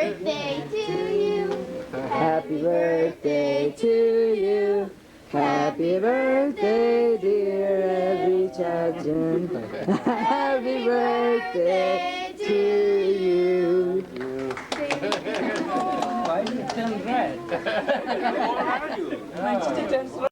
birthday to you. Happy birthday to you. Happy birthday, dear Abby Chadson. Happy birthday to you. Why did it turn red? How are you? It turns red.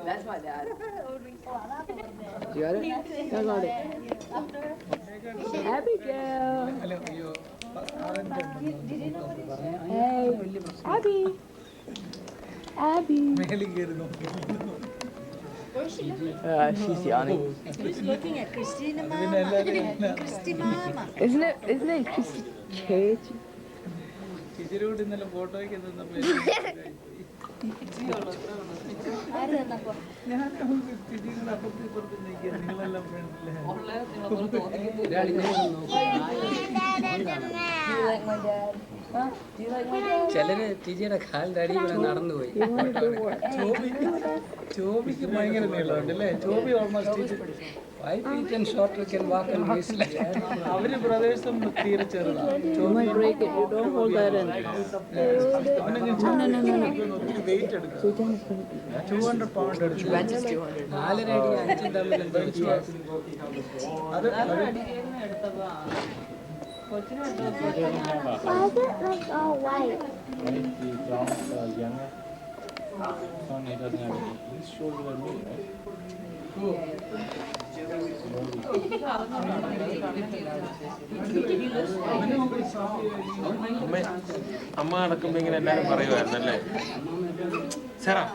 That's my dad. You got it? I got it. Abigail. Hey, Abby. Abby. She's yawning. Who's looking at Christina Mama? Christy Mama. Isn't it Christy Cage? ചിലര് ടീച്ചറുടെ കാലിന്റെ അടി കൂടെ നടന്നുപോയി. ചോബിക്ക് ഭയങ്കര നീളമുണ്ട് അല്ലേ? Chobi almost 5 feet and shorter can walk and whistle. അവര് ബ്രദേഴ്സും തീരെ ചെറുതാണ്. You might break it. You don't hold that in. No. Weight എടുക്കും. 200 pound എടുക്കും. 4 അടി 5 തമ്മിൽ എന്താ വ്യത്യാസം? അത് Why is it like all white? Younger. Son, he doesn't have any. He's shorter than me, right? അമ്മ നടക്കുമ്പോ ഇങ്ങനെ എല്ലാരും പറയുമായിരുന്നല്ലേ Sarah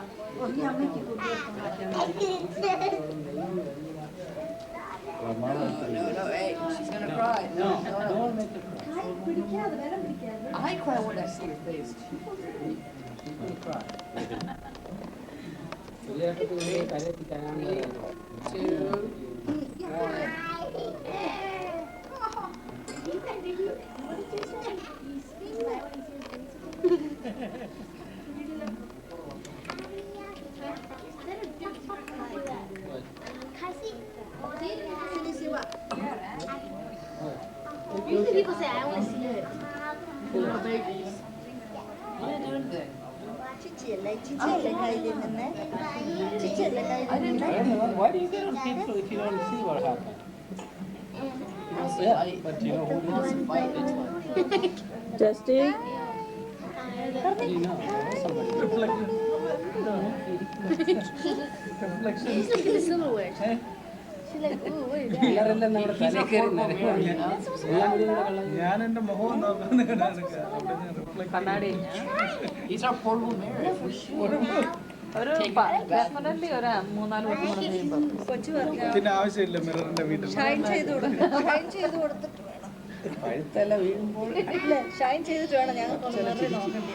She's gonna cry. No, don't make her cry. I cry when I see your face. She's gonna cry. So you have to do it. 3, 2, 1. Usually people say, I want to see it. Little babies. You didn't do anything. Why do you get on people if you don't see what happened? Yeah, but you know who Wants to fight. It's fun. Justy? you know somebody. She's looking at the silverware. She's like, ooh, what is that? എല്ലാരെല്ലാം നമ്മുടെ തലയിൽ കയറി നനയ്ക്കുകയാണ്. ഞാൻ എന്റെ മുഖം നോക്കുന്നത് കണ്ണാടി. These are portable mirrors. For sure. Definitely ഒരു 3-4 വർഷം കൂടെ കഴിയുമ്പോൾ കൊച്ചു പറഞ്ഞു പിന്നെ ആവശ്യമില്ല മിററിന്റെ വീട്ടിൽ ഷൈൻ ചെയ്ത് കൊടുത്തിട്ട് വേണം പഴുത്തല്ല വീഴുമ്പോൾ ഇല്ല ഷൈൻ ചെയ്തിട്ട് വേണം ഞങ്ങൾക്ക് മിററിൽ നോക്കേണ്ടത്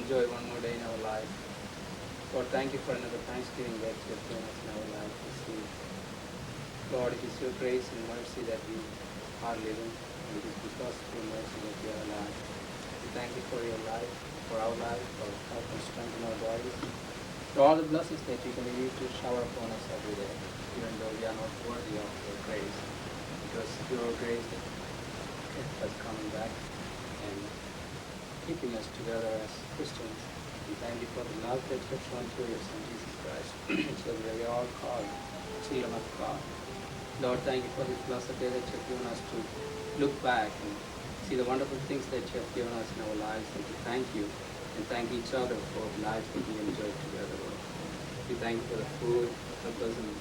enjoy one more day in our life. Lord, thank you for another Thanksgiving that you have given us in our life to see. Lord, it is your grace and mercy that we are living, and it is because of your mercy that we are alive. We thank you for your life, for our life, for health and strength in our bodies, for all the blessings that you continue to shower upon us every day, even though we are not worthy of your grace, because your grace that kept us coming back and keeping us together as Christians. We thank you for the love that you have shown through your Son Jesus Christ, so that we are all called children of God. Lord, thank you for this blessed day that you have given us to look back and see the wonderful things that you have given us in our lives, and to thank you and thank each other for the lives that we enjoy together, Lord. We thank you for the food, help us and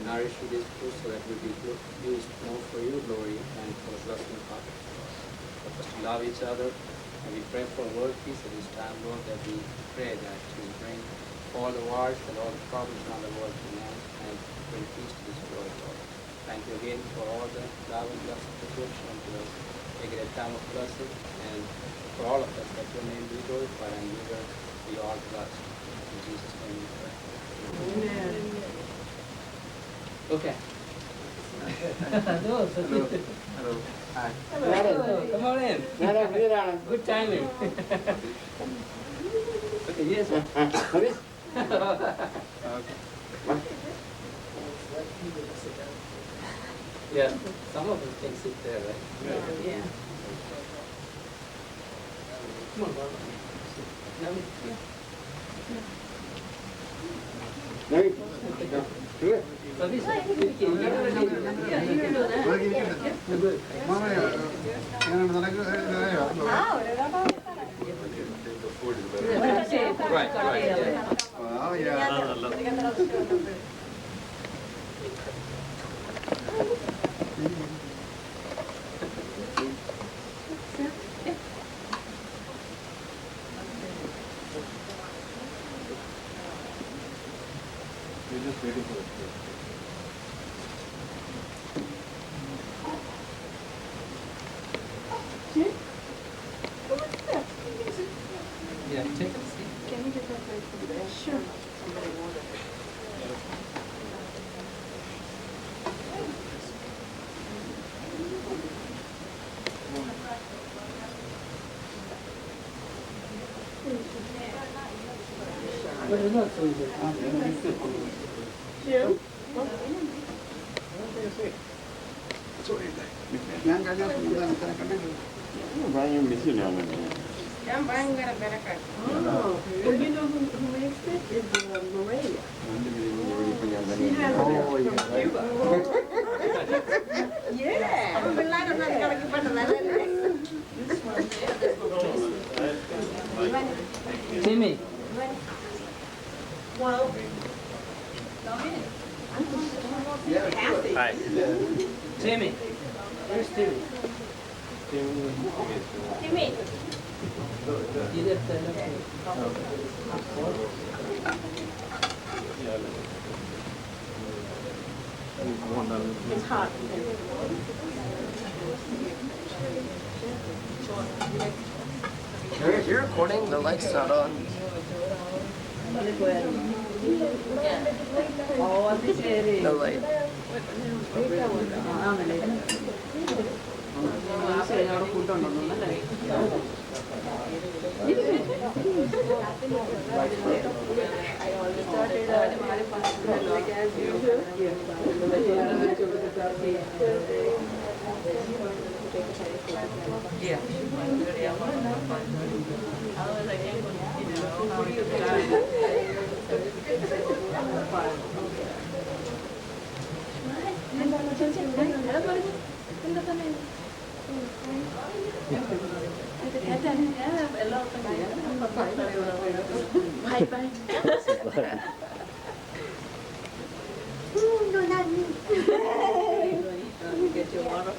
nourish with this food so that we will be used more for your glory and for the blessing of God. Help us to love each other, and we pray for world peace at this time, Lord, that we pray that you bring all the wars and all the problems around the world to an end and bring peace to this world, Lord. Thank you again for all the love and blessings that you have shown to us. Make it a time of blessing, and for all of us, that your name be glorified and we will be all blessed. In Jesus' name we pray. Amen. Okay. Hello. Hello. Hi. Hello. Come on in. Good timing. Okay, yes, sir. Okay. Yeah, some of us can sit there, right? Yeah. Come on, Barbara. No, yeah. So this Yeah, you can do that. right. Oh, yeah. We're just waiting for it. Yeah, take a seat. Can we get that right from there? Sure. Somebody wanted it. But it's not so easy. Jim? I'm buying that a better cut. Oh, well, you know who makes it? It's Maria. She has it from Cuba. Yeah. Timmy. Well, Hi. Timmy. Where's Timmy? Timmy. He left the It's hot. You're recording? The light's not on. No light. Yeah. Get your water.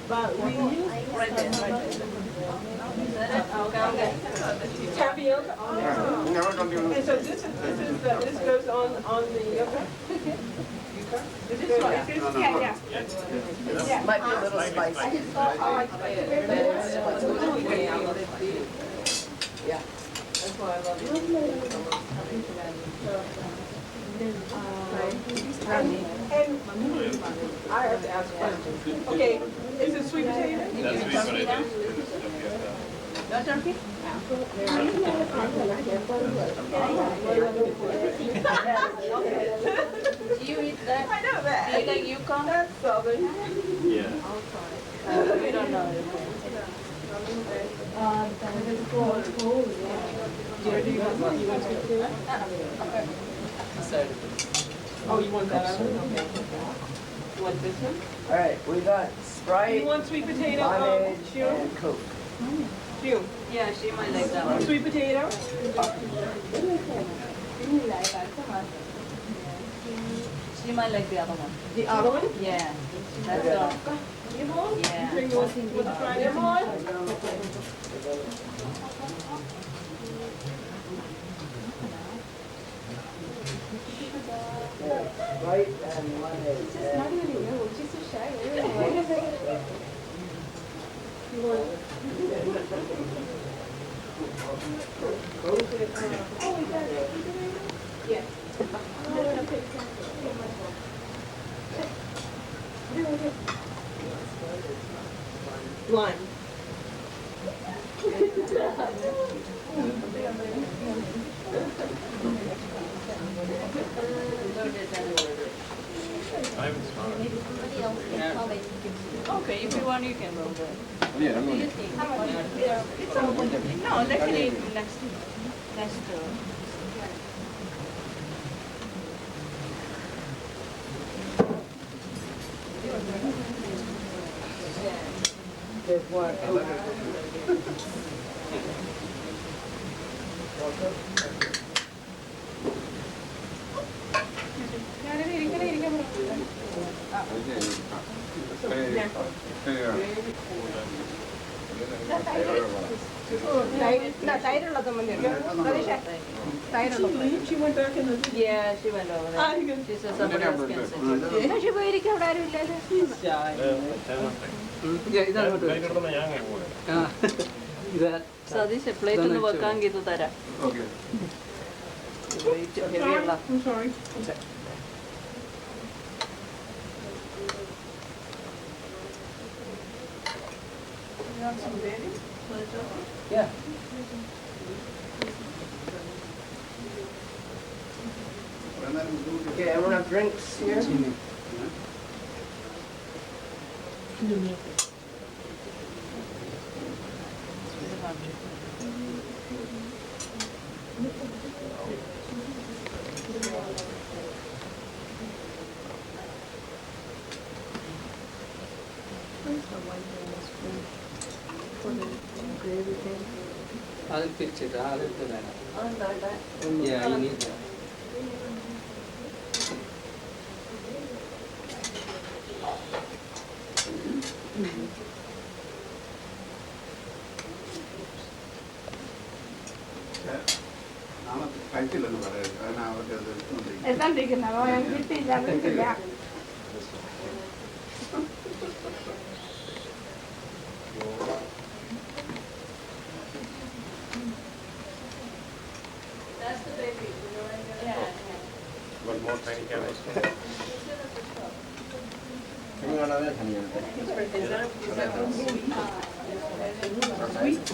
But we use tapioca Never continue. And so this goes on the yucca? This goes, yeah. Might be a little spicy. Yeah. That's why I love it. And I have to ask questions. Okay, is it sweet potato? That's sweet potato. No turkey? Do you eat that? I know that. Do you like Yukon? That's southern. Yeah. We don't know. Oh, you want that other? Okay. You want this one? All right, we got Sprite, You want sweet potato? lemonade, June? and Coke. June. Yeah, she might like that one. Sweet potato? She might like the other one. The other one? Yeah. That's all. Yeah. Bring you want to try them on? Sprite and lemonade. Lime. I haven't smelled it. Okay, if you want, you can go there. Yeah, I'm going No, they can eat next door. There's one. She went back in the... Yeah, she went over there. She said somebody else can sit. കഴിക്കണം ഞാൻ കഴിക്കും. Satheesh plate ഒന്ന് വെക്കാമെങ്കിൽ ഇത് തരാം. Okay. Weight ഹെവിയുള്ള. I'm sorry. You want some baby? Yeah. Okay, everyone have drinks here? I'll fix it. I'll do that. Yeah, you need that. കഴിച്ചില്ലെന്ന് പറയാം കാരണം അവർക്ക് അത് That's the baby. Yeah. One more tiny candles. Anyone other? Is that sweet?